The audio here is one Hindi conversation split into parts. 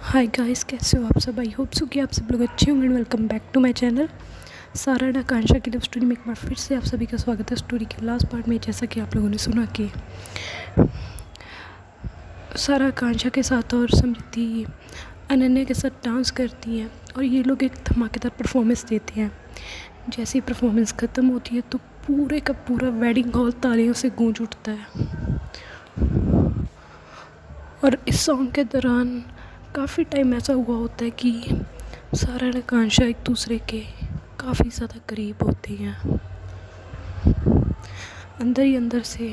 हाय गाइस, कैसे हो आप सब। आई होप सो कि आप सब लोग अच्छे होंगे। Welcome back to my channel Sara and Akanksha की लव स्टोरी में एक बार फिर से आप सभी का स्वागत है। स्टोरी के लास्ट पार्ट में जैसा कि आप लोगों ने सुना कि सारा आकांक्षा के साथ और समृद्धि अनन्या के साथ डांस करती हैं और ये लोग एक धमाकेदार परफॉर्मेंस देते हैं। जैसे ही परफॉर्मेंस ख़त्म होती है तो पूरे का पूरा वेडिंग हॉल तालियों से गूंज उठता है। और इस सॉन्ग के दौरान काफ़ी टाइम ऐसा हुआ होता है कि सारा और आकांक्षा एक दूसरे के काफ़ी ज़्यादा करीब होते हैं। अंदर ही अंदर से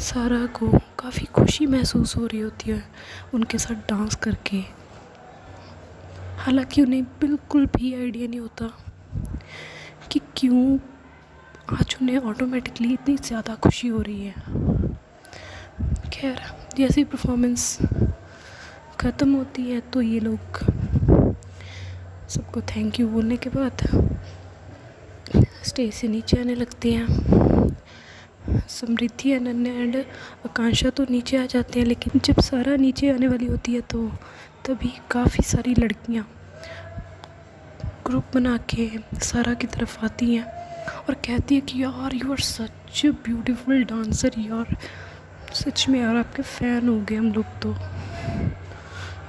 सारा को काफ़ी खुशी महसूस हो रही होती है उनके साथ डांस करके। हालांकि उन्हें बिल्कुल भी आइडिया नहीं होता कि क्यों आज उन्हें ऑटोमेटिकली इतनी ज़्यादा खुशी हो रही है। खैर, जैसी परफॉर्मेंस ख़त्म होती है तो ये लोग सबको थैंक यू बोलने के बाद स्टेज से नीचे आने लगते हैं। समृद्धि, अनन्या एंड आकांक्षा तो नीचे आ जाते हैं, लेकिन जब सारा नीचे आने वाली होती है तो तभी काफ़ी सारी लड़कियां ग्रुप बना के सारा की तरफ आती हैं और कहती है कि यार you are such beautiful dancer, यार सच में यार आपके फ़ैन हो गए हम लोग तो।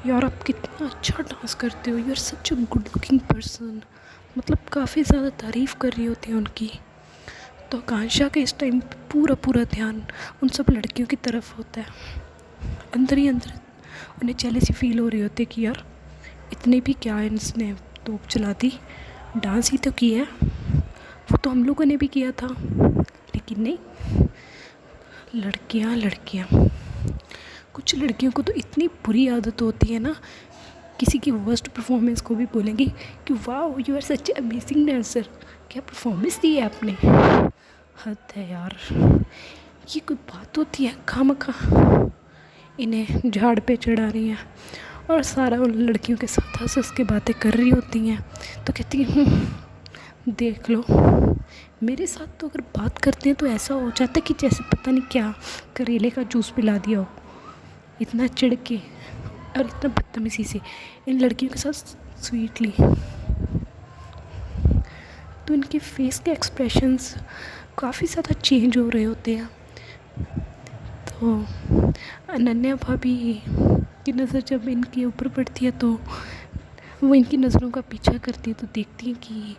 यार आप कितना अच्छा डांस करते हो, you are such a good looking person. मतलब काफ़ी ज़्यादा तारीफ़ कर रही होती है उनकी। तो आकांक्षा के इस टाइम पूरा ध्यान उन सब लड़कियों की तरफ होता है। अंदर ही अंदर उन्हें जेलसी फील हो रही होती है कि यार इतने भी क्या इसने तोप चला दी, डांस ही तो किया है, वो तो हम लोगों ने भी किया था। लेकिन नहीं, लड़कियाँ कुछ लड़कियों को तो इतनी बुरी आदत होती है ना, किसी की वर्स्ट परफॉर्मेंस को भी बोलेंगी कि वाह you are such amazing dancer, क्या परफॉर्मेंस दी है आपने। हद है यार, ये कोई बात होती है। खामखा इन्हें झाड़ पे चढ़ा रही हैं और सारा उन लड़कियों के साथ हंस के बातें कर रही होती हैं। तो कहती हैं देख लो, मेरे साथ तो अगर बात करते हैं तो ऐसा हो जाता है कि जैसे पता नहीं क्या करेले का जूस पिला दिया हो। इतना चिढ़ के और इतना बदतमीज़ी से इन लड़कियों के साथ स्वीटली। तो इनके फेस के एक्सप्रेशंस काफ़ी ज़्यादा चेंज हो रहे होते हैं। तो अनन्या भाभी की नज़र जब इनके ऊपर पड़ती है तो वो इनकी नज़रों का पीछा करती है, तो देखती हैं कि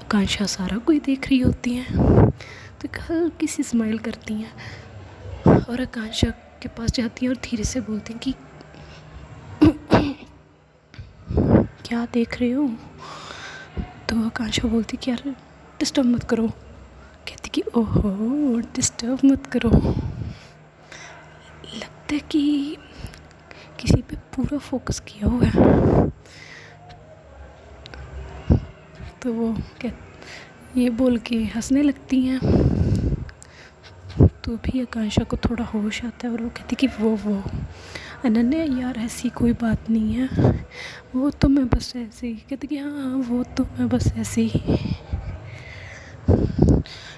आकांक्षा सारा कोई देख रही होती हैं। तो एक हल्की सी स्माइल करती हैं और आकांक्षा के पास जाती हैं और धीरे से बोलती हैं कि क्या देख रहे हो। तो आकांक्षा बोलती कि यार डिस्टर्ब मत करो। कहती कि ओहो डिस्टर्ब मत करो। लगता है कि किसी पे पूरा फोकस किया हुआ है। तो वो ये बोल के हंसने लगती हैं। तो भी आकांक्षा को थोड़ा होश आता है और वो कहती कि वो अनन्या यार ऐसी कोई बात नहीं है, वो तो मैं बस ऐसे ही। कहती कि हाँ वो तो मैं बस ऐसे ही।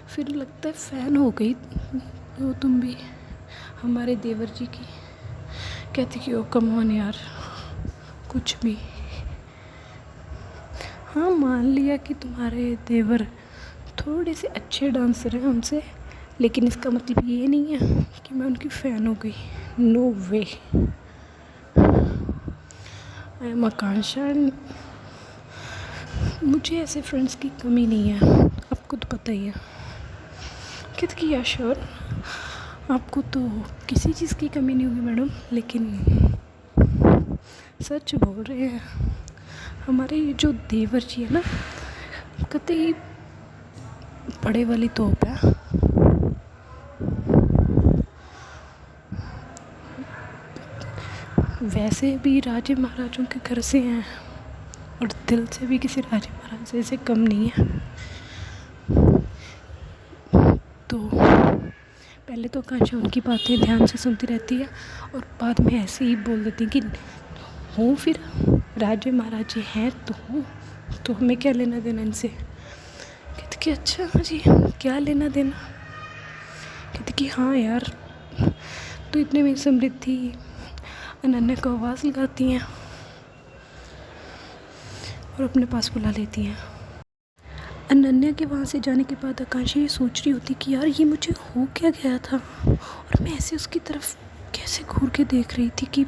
फिर लगता है फ़ैन हो गई हो तुम भी हमारे देवर जी की। कहती कि ओ कम ऑन यार, कुछ भी। हाँ मान लिया कि तुम्हारे देवर थोड़े से अच्छे डांसर हैं हमसे, लेकिन इसका मतलब ये नहीं है कि मैं उनकी फ़ैन हो गई। नो वे, आई एम आकांक्षा। मुझे ऐसे फ्रेंड्स की कमी नहीं है, आपको तो पता ही है। कहते कि या श्योर, आपको तो किसी चीज़ की कमी नहीं होगी मैडम, लेकिन सच बोल रहे हैं हमारे ये जो देवर जी है ना, कतई बड़े वाली तोप है। वैसे भी राजे महाराजों के घर से हैं और दिल से भी किसी राजे महाराज से कम नहीं है। तो पहले तो आकांक्षा उनकी बातें ध्यान से सुनती रहती है और बाद में ऐसे ही बोल देती है कि हूँ फिर राजे महाराजे हैं तो हूँ, तो हमें क्या लेना देना इनसे। कहते कि अच्छा जी क्या लेना देना। कहते कि हाँ यार, तो इतने में समृद्धि अनन्या को आवाज़ लगाती हैं और अपने पास बुला लेती हैं। अनन्या के वहाँ से जाने के बाद आकांक्षा ये सोच रही होती कि यार ये मुझे हो क्या गया था, और मैं ऐसे उसकी तरफ कैसे घूर के देख रही थी कि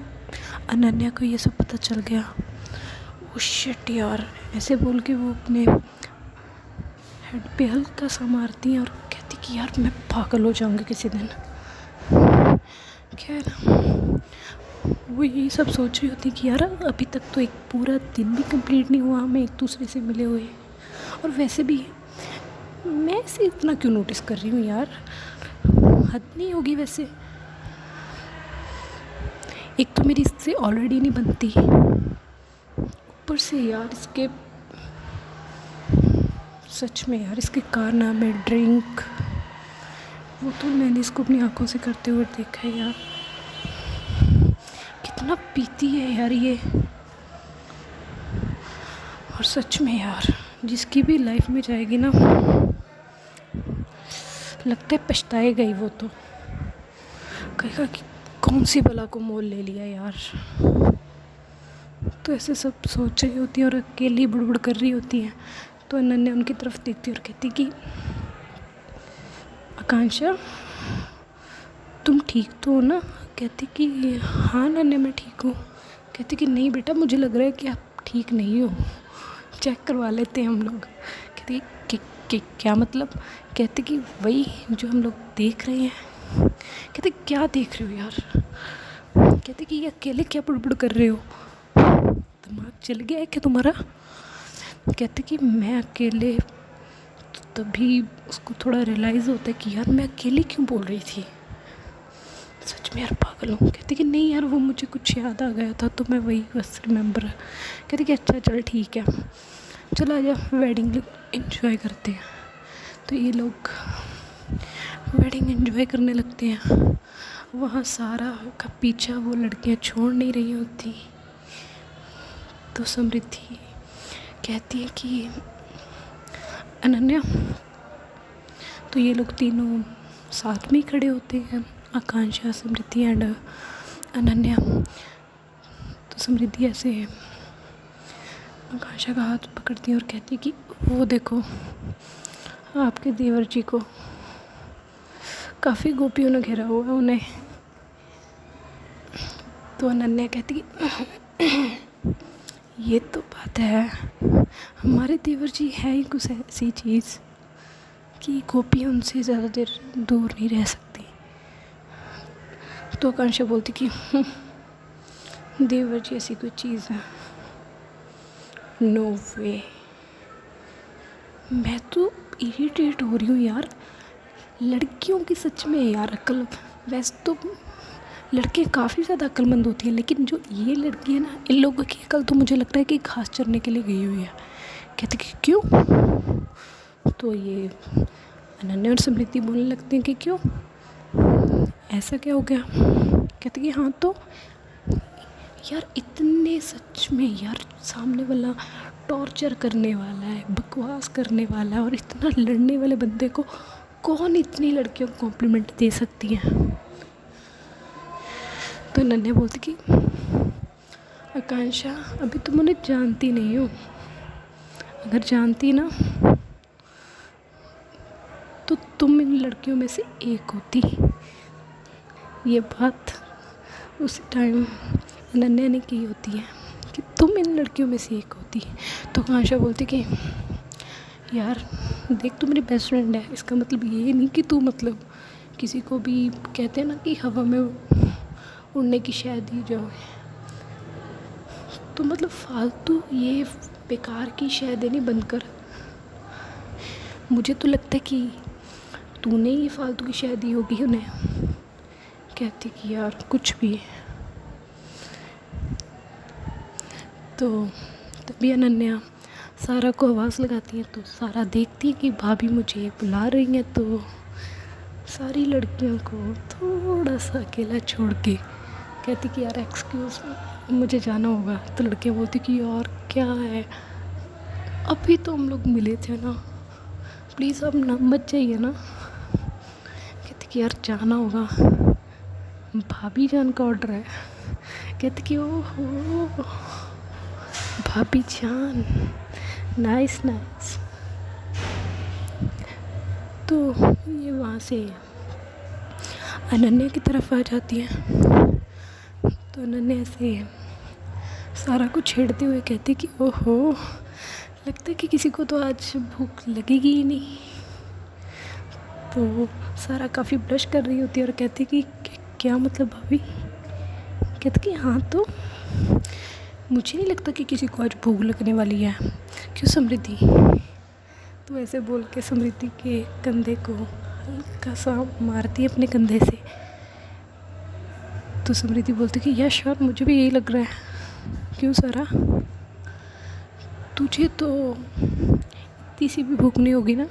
अनन्या को ये सब पता चल गया। ओ शिट यार, ऐसे बोल के वो अपने हेड पे हल्का सा मारती हैं और कहती कि यार मैं पागल हो जाऊंगी किसी दिन। खैर वो यही सब सोच रही होती कि यार अभी तक तो एक पूरा दिन भी कंप्लीट नहीं हुआ हमें एक दूसरे से मिले हुए, और वैसे भी मैं इसे इतना क्यों नोटिस कर रही हूँ यार, हद नहीं होगी वैसे। एक तो मेरी इससे ऑलरेडी नहीं बनती, ऊपर से यार इसके सच में यार इसके कारनामे, ड्रिंक, वो तो मैंने इसको अपनी आंखों से करते हुए देखा है यार, कितना पीती है यार ये। और सच में यार जिसकी भी लाइफ में जाएगी ना, लगता है पछताएगा ही वो, तो कहेगा कि कौन सी बला को मोल ले लिया यार। तो ऐसे सब सोच रही होती है और अकेली बुड़बुड़ कर रही होती है। तो अनन्या उनकी तरफ देखती और कहती कि आकांक्षा तुम ठीक तो हो ना? कहती कि हाँ अनन्या मैं ठीक हूँ। कहती कि नहीं बेटा मुझे लग रहा है कि आप ठीक नहीं हो, चेक करवा लेते हैं हम लोग। कहती कि क्या मतलब? कहते कि वही जो हम लोग देख रहे हैं। कहते क्या देख रहे हो यार? कहते कि ये अकेले क्या बुड़बुड़ कर रहे हो, दिमाग चल गया है क्या तुम्हारा? कहते कि मैं अकेले, तभी उसको थोड़ा रियलाइज़ होता है कि यार मैं अकेले क्यों बोल रही थी, सच में यार पागल हूँ। कहते कि नहीं यार वो मुझे कुछ याद आ गया था तो मैं वही बस रिमेंबर। कहते कि अच्छा चल ठीक है, चलो आजा वेडिंग एंजॉय करते हैं। तो ये लोग वेडिंग एंजॉय करने लगते हैं। वहाँ सारा का पीछा वो लड़कियाँ छोड़ नहीं रही होती। तो समृद्धि कहती है कि अनन्या, तो ये लोग तीनों साथ में ही खड़े होते हैं, आकांक्षा, समृद्धि एंड अनन्या। तो समृद्धि ऐसे आकांक्षा का हाथ पकड़ती है और कहती है कि वो देखो आपके देवर जी को काफ़ी गोपियों ने घेरा हुआ है उन्हें। तो अनन्या कहती कि ये तो बात है, हमारे देवर जी है ही कुछ ऐसी चीज़ कि गोपियाँ उनसे ज़्यादा देर दूर नहीं रह सकती। तो आकांक्षा बोलती कि देवर जी ऐसी कोई चीज़ है, नो वे। मैं तो इरिटेट हो रही हूँ यार, लड़कियों की सच में यार अक्ल, वैसे तो लड़कियाँ काफ़ी ज़्यादा अक्लमंद होती हैं, लेकिन जो ये लड़की है ना, इन लोगों की अकल तो मुझे लगता है कि घास चरने के लिए गई हुई है। कहते कि क्यों? तो ये अनन्या और समृद्धि बोलने लगते हैं कि क्यों, ऐसा क्या हो गया? कहते कि हाँ तो यार इतने, सच में यार सामने वाला टॉर्चर करने वाला है, बकवास करने वाला है, और इतना लड़ने वाले बंदे को कौन इतनी लड़कियों को कॉम्प्लीमेंट दे सकती है? तो अनन्या बोलती कि आकांक्षा अभी तुम उन्हें जानती नहीं हो, अगर जानती ना तो तुम इन लड़कियों में से एक होती। ये बात उस टाइम अनन्या ने की होती है कि तुम इन लड़कियों में से एक होती। तो आकांक्षा बोलती कि यार देख तू मेरी बेस्ट फ्रेंड है, इसका मतलब ये नहीं कि तू मतलब किसी को भी, कहते हैं ना कि हवा में उड़ने की शय दी जाओ, तो मतलब फालतू ये बेकार की शय देनी बंद कर। मुझे तो लगता है कि तूने ही फालतू की शय दी होगी उन्हें। कहती कि यार कुछ भी। तो तभी अनन्या सारा को आवाज़ लगाती है, तो सारा देखती है कि भाभी मुझे बुला रही हैं, तो सारी लड़कियों को थोड़ा सा अकेला छोड़ के कहती कि यार एक्सक्यूज़ मुझे जाना होगा। तो लड़कियाँ बोलती कि यार क्या है, अभी तो हम लोग मिले थे ना, प्लीज़ अब ना मत जाइए ना। कहती कि यार जाना होगा, भाभी जान का ऑर्डर है। कहती कि ओहो भाभी जान, नाइस नाइस। तो ये वहाँ से अनन्या की तरफ आ जाती है। तो अनन्या ऐसे सारा कुछ छेड़ते हुए कहती कि ओहो, लगता है कि किसी को तो आज भूख लगेगी ही नहीं। तो वो सारा काफ़ी ब्लश कर रही होती है और कहती कि क्या मतलब भाभी? कहती कि हाँ, तो मुझे नहीं लगता कि किसी को आज भूख लगने वाली है, क्यों समृद्धि? तो ऐसे बोल के समृद्धि के कंधे को हल्का सा मारती है अपने कंधे से। तो समृद्धि बोलती कि यस श्योर, मुझे भी यही लग रहा है। क्यों सारा, तुझे तो इतनी सी भी भूख नहीं होगी ना?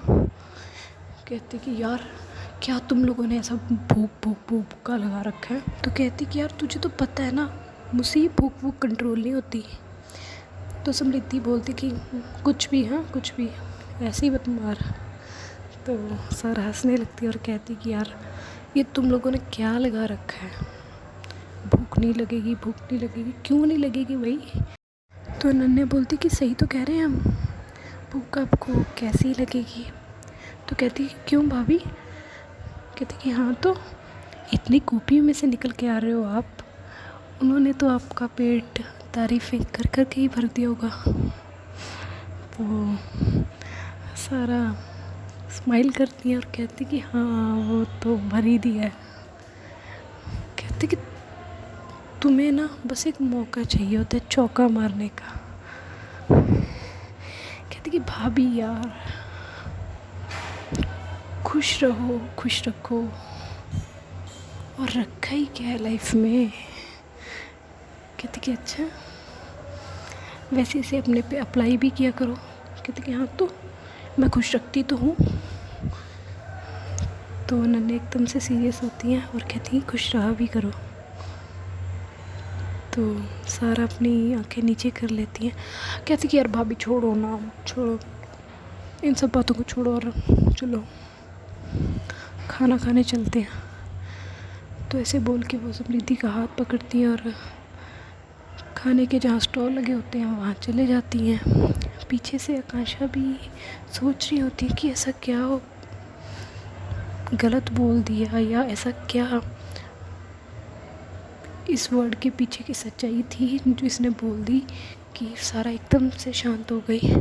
कहते कि यार क्या तुम लोगों ने ऐसा भूख भूख भूख का लगा रखा है? तो कहती कि यार तुझे तो पता है ना, मुझसे भूख भूख कंट्रोल नहीं होती। तो समृद्धि बोलती कि कुछ भी, हाँ कुछ भी, ऐसे ही मत मार। तो सारा हंसने लगती है और कहती कि यार ये तुम लोगों ने क्या लगा रखा है, भूख नहीं लगेगी, भूख नहीं लगेगी। क्यों नहीं लगेगी भाई? तो अनन्या बोलती कि सही तो कह रहे हैं हम, भूख आपको कैसी लगेगी? तो कहती क्यों भाभी? कहती कि हाँ, तो इतनी कूपियों में से निकल के आ रहे हो आप, उन्होंने तो आपका पेट तारीफ़ें कर कर के ही भर दिया होगा। तो सारा स्माइल करती है और कहती कि हाँ वो तो भर ही दिया है। कहती कि तुम्हें ना बस एक मौका चाहिए होता है चौका मारने का। कहती कि भाभी यार खुश रहो, खुश रखो, और रखा ही क्या है लाइफ में। कहती कि अच्छा, वैसे इसे अपने पे अप्लाई भी किया करो। कहती कि हाँ, तो मैं खुश रखती तो हूँ। तो उन्होंने एकदम से सीरियस होती हैं और कहती हैं खुश रहा भी करो। तो सारा अपनी आंखें नीचे कर लेती हैं। कहती कि यार भाभी छोड़ो ना, छोड़ो इन सब बातों को, छोड़ो और चलो खाना खाने चलते हैं। तो ऐसे बोल के वो समृद्धि का हाथ पकड़ती हैं और खाने के जहाँ स्टॉल लगे होते हैं वहाँ चले जाती हैं। पीछे से आकांक्षा भी सोच रही होती है कि ऐसा क्या गलत बोल दिया, या ऐसा क्या इस वर्ड के पीछे की सच्चाई थी जो इसने बोल दी कि सारा एकदम से शांत हो गई।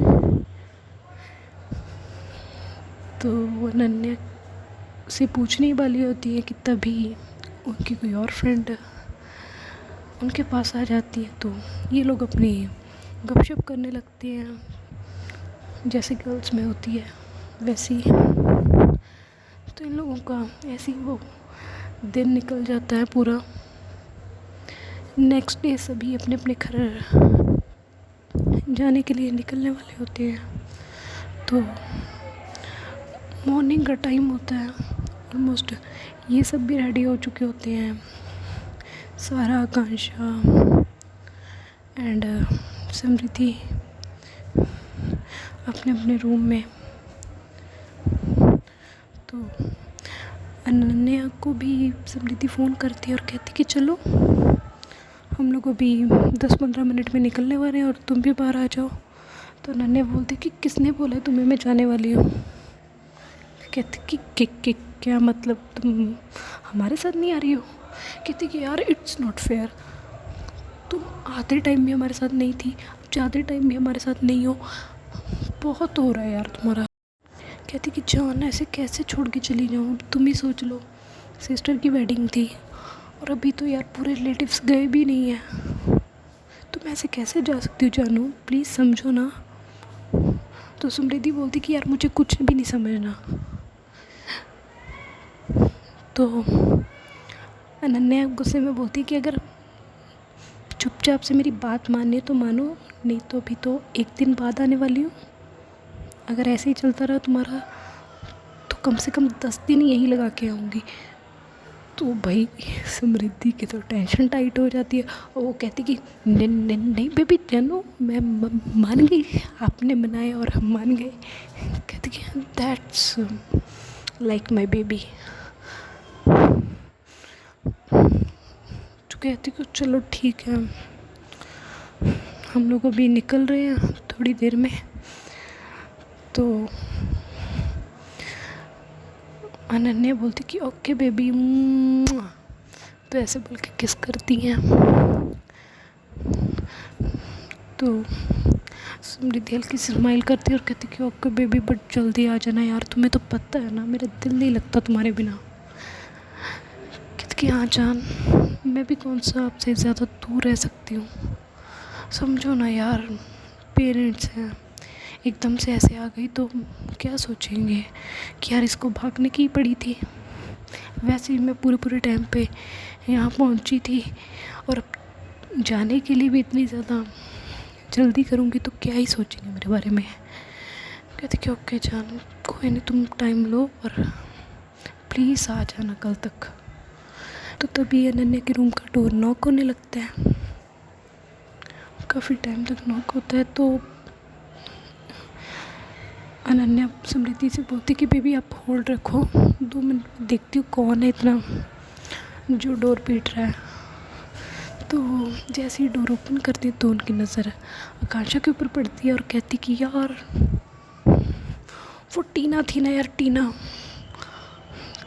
तो वो अनन्या से पूछने वाली होती है कि तभी उनकी कोई और फ्रेंड उनके पास आ जाती है। तो ये लोग अपनी गपशप करने लगते हैं, जैसे गर्ल्स में होती है वैसी। तो इन लोगों का ऐसे ही वो दिन निकल जाता है पूरा। नेक्स्ट डे सभी अपने अपने घर जाने के लिए निकलने वाले होते हैं। तो मॉर्निंग का टाइम होता है, ऑलमोस्ट ये सब भी रेडी हो चुके होते हैं, सारा, आकांक्षा एंड समृद्धि अपने अपने रूम में। तो अनन्या को भी समृद्धि फ़ोन करती है और कहती कि चलो हम लोग अभी 10-15 मिनट में निकलने वाले हैं और तुम भी बाहर आ जाओ। तो अनन्या बोलती कि किसने बोला है तुम्हें मैं जाने वाली हूँ? कहती कि क्या मतलब, तुम हमारे साथ नहीं आ रही हो? कहती कि यार इट्स नॉट फेयर, तुम आधे टाइम भी हमारे साथ नहीं थी, ज़्यादा टाइम भी हमारे साथ नहीं हो, बहुत हो रहा है यार तुम्हारा। कहती कि जान ऐसे कैसे छोड़ के चली जाऊँ? तुम ही सोच लो, सिस्टर की वेडिंग थी और अभी तो यार पूरे रिलेटिव्स गए भी नहीं हैं, तो मैं ऐसे कैसे जा सकती हूँ जानू, प्लीज़ समझो ना। तो समृद्धि बोलती कि यार मुझे कुछ भी नहीं समझना। तो अनन्या गुस्से में बोलती कि अगर चुपचाप से मेरी बात माननी है तो मानो, नहीं तो अभी तो एक दिन बाद आने वाली हूँ। अगर ऐसे ही चलता रहा तुम्हारा तो कम से कम 10 दिन यहीं लगा के आऊँगी। तो भाई समृद्धि की तो टेंशन टाइट हो जाती है और वो कहती कि नहीं बेबी जानू, मैं मान गई, आपने मनाया और हम मान गए। कहती कि दैट्स लाइक माई बेबी। कहती कि चलो ठीक है, हम लोग अभी निकल रहे हैं थोड़ी देर में। तो अनन्या बोलती कि ओके बेबी, तो ऐसे बोल के किस करती हैं। तो समृद्धि हल्की स्माइल करती है और कहती कि ओके बेबी, बट जल्दी आ जाना यार, तुम्हें तो पता है ना मेरा दिल नहीं लगता तुम्हारे बिना। कहती कि हाँ जान, मैं भी कौन सा आपसे ज़्यादा दूर रह सकती हूँ, समझो ना यार, पेरेंट्स हैं, एकदम से ऐसे आ गई तो क्या सोचेंगे कि यार इसको भागने की पड़ी थी। वैसे ही मैं पूरे टाइम पे यहाँ पहुँची थी, और अब जाने के लिए भी इतनी ज़्यादा जल्दी करूँगी तो क्या ही सोचेंगे मेरे बारे में। कहते कि ओके जान, कोई नहीं, तुम टाइम लो और प्लीज़ आ जाना कल तक। तो तभी अनन्या के रूम का डोर नॉक होने लगता है। काफ़ी टाइम तक नॉक होता है तो अनन्या समृद्धि से बोलती कि बेबी आप होल्ड रखो, 2 मिनट देखती हूँ कौन है इतना जो डोर पीट रहा है। तो जैसे ही डोर ओपन करती है तो उनकी नज़र आकांक्षा के ऊपर पड़ती है और कहती कि यार वो टीना थी ना यार, टीना।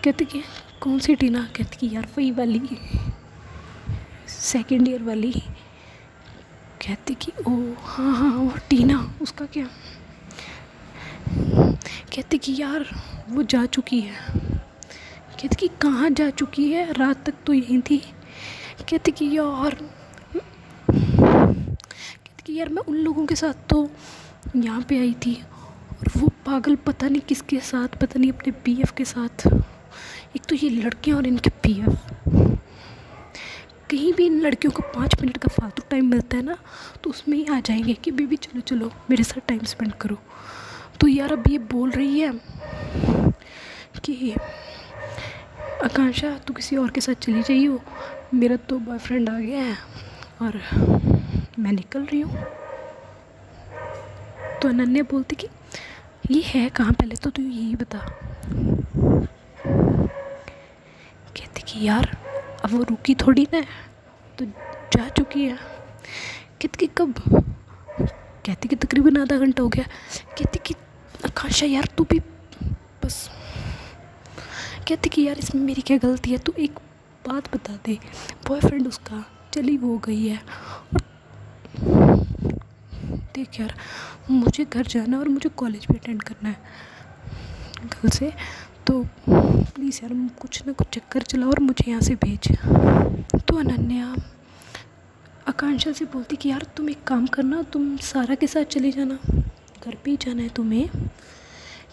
कहती कि कौन सी टीना? कहती कि यार वही वाली, सेकेंड ईयर वाली। कहती कि ओ हाँ वो टीना, उसका क्या? कहती कि यार वो जा चुकी है। कहती कि कहाँ जा चुकी है, रात तक तो यहीं थी। कहती कि यार मैं उन लोगों के साथ तो यहाँ पे आई थी, और वो पागल पता नहीं किसके साथ, पता नहीं अपने पीएफ के साथ। एक तो ये लड़कियाँ और इनके पीएफ, कहीं भी इन लड़कियों को 5 मिनट का फालतू टाइम मिलता है ना तो उसमें ही आ जाएंगे कि बेबी चलो चलो मेरे साथ टाइम स्पेंड करो। तो यार अब ये बोल रही है कि आकांक्षा तू किसी और के साथ चली जाइयो, मेरा तो बॉयफ्रेंड आ गया है और मैं निकल रही हूँ। तो अनन्या बोलती कि ये है कहाँ, पहले तो तू यही बता। कहती कि यार अब वो रुकी थोड़ी ना, तो जा चुकी है। कहती कि कब? कहती कि तकरीबन आधा घंटा हो गया। कहती कि आकांक्षा यार तू भी बस। कहती कि यार इसमें मेरी क्या गलती है, तू एक बात बता दे, बॉयफ्रेंड उसका चली वो गई है, और देख यार मुझे घर जाना और मुझे कॉलेज भी अटेंड करना है कल से, तो प्लीज़ यार कुछ ना कुछ चक्कर चला और मुझे यहाँ से भेज। तो अनन्या आकांक्षा से बोलती कि यार तुम एक काम करना, तुम सारा के साथ चले जाना, घर पे ही जाना है तुम्हें।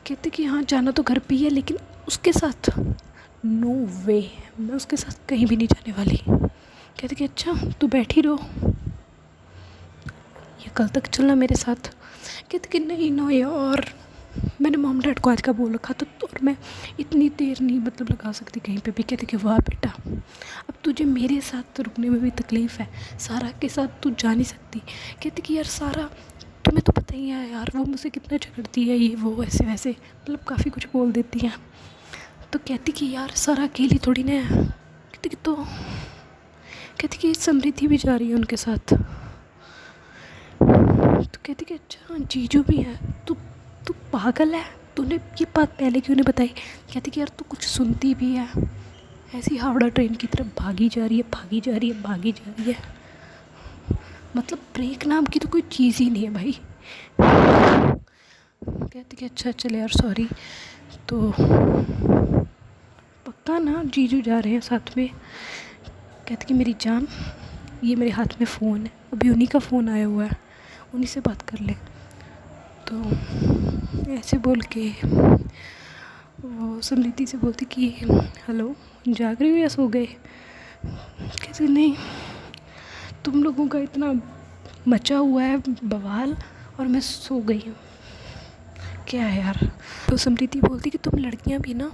कहते कि हाँ जाना तो घर पे ही है, लेकिन उसके साथ नो वे, मैं उसके साथ कहीं भी नहीं जाने वाली। कहते कि अच्छा तू बैठी रहो, ये कल तक चलना मेरे साथ। कहते कि नहीं नो यार, मैंने मॉम डैड को आज का बोल रखा था, तो और मैं इतनी देर नहीं मतलब लगा सकती कहीं पे भी। कहते कि वाह बेटा, अब तुझे मेरे साथ तो रुकने में भी तकलीफ़ है, सारा के साथ तू जा नहीं सकती। कहते कि यार सारा तुम्हें तो पता ही है यार, वो मुझसे कितना झगड़ती है, ये वो ऐसे वैसे, मतलब काफ़ी कुछ बोल देती हैं। तो कहती कि यार सारा अकेली थोड़ी ना है। कहती कि तो कहती कि समृद्धि भी जा रही है उनके साथ। तो कहती कि अच्छा जीजू भी है। तू पागल है, तूने ये बात पहले क्यों नहीं बताई? कहती कि यार तू कुछ सुनती भी है, ऐसी हावड़ा ट्रेन की तरफ भागी जा रही है। मतलब ब्रेक नाम की तो कोई चीज़ ही नहीं है भाई। कहती कि अच्छा चले यार सॉरी। तो पक्का ना जीजू जा रहे हैं साथ में? कहती कि मेरी जान, ये मेरे हाथ में फ़ोन है, अभी उन्हीं का फ़ोन आया हुआ है, उन्हीं से बात कर ले। तो ऐसे बोल के वो समृद्धि से बोलती कि हेलो जाग रही हो या सो गए? कहती नहीं, तुम लोगों का इतना मचा हुआ है बवाल और मैं सो गई हूँ, क्या है यार। तो समृद्धि बोलती कि तुम लड़कियाँ भी ना,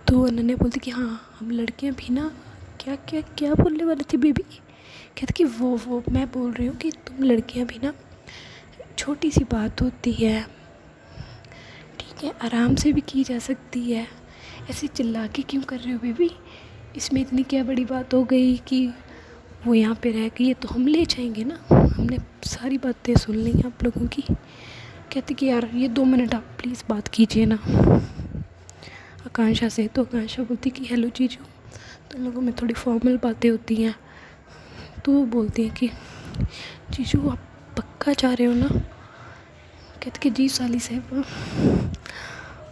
तो अनन्या बोलती कि हाँ हम लड़कियाँ भी ना, क्या बोलने वाली थी बेबी? कहती कि वो मैं बोल रही हूँ कि तुम लड़कियाँ भी ना, छोटी सी बात होती है, ठीक है, आराम से भी की जा सकती है, ऐसे चिल्ला के क्यों कर रहे हो बेबी? इसमें इतनी क्या बड़ी बात हो गई कि वो यहाँ पे रह गई है तो हम ले जाएंगे ना। हमने सारी बातें सुन ली आप लोगों की। कहती कि यार ये 2 मिनट आप प्लीज़ बात कीजिए ना आकांक्षा से। तो आकांक्षा बोलती कि हेलो जीजू। तो उन लोगों में थोड़ी फॉर्मल बातें होती हैं। तो वो बोलती है कि जीजू आप पक्का जा रहे हो ना। कहते कि जी साली साहब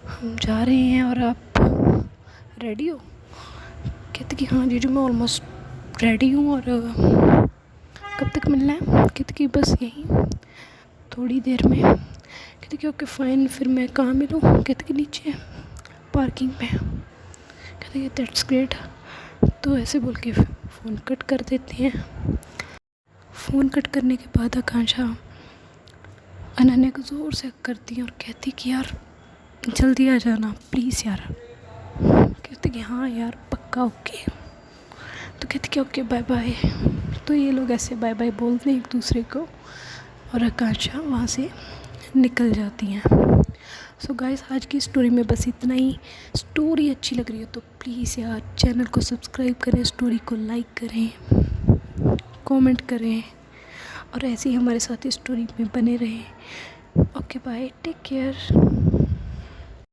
हम जा रहे हैं और आप रेडी हो। कहते कि हाँ जीजू मैं ऑलमोस्ट रेडी हूँ। और कब तक मिलना है। कहते कि बस यहीं थोड़ी देर में। कहते कि ओके फ़ाइन फिर मैं कहाँ मिलूँ। कहते कि नीचे पार्किंग में। कहते कि दैट्स ग्रेट। तो ऐसे बोल के फ़ोन कट कर देते हैं। फ़ोन कट करने के बाद आकांक्षा अनन्या को ज़ोर से करती है और कहती कि यार जल्दी आ जाना प्लीज़ यार। कहते कि हाँ यार पक्का ओके। तो कहते कि ओके बाय बाय। तो ये लोग ऐसे बाय बाय बोलते हैं एक दूसरे को और आकांक्षा वहाँ से निकल जाती हैं। सो गाइस आज की स्टोरी में बस इतना ही। स्टोरी अच्छी लग रही हो तो प्लीज़ यार चैनल को सब्सक्राइब करें, स्टोरी को लाइक करें, कमेंट करें और ऐसे ही हमारे साथ स्टोरी में बने रहें। Okay bye, take care.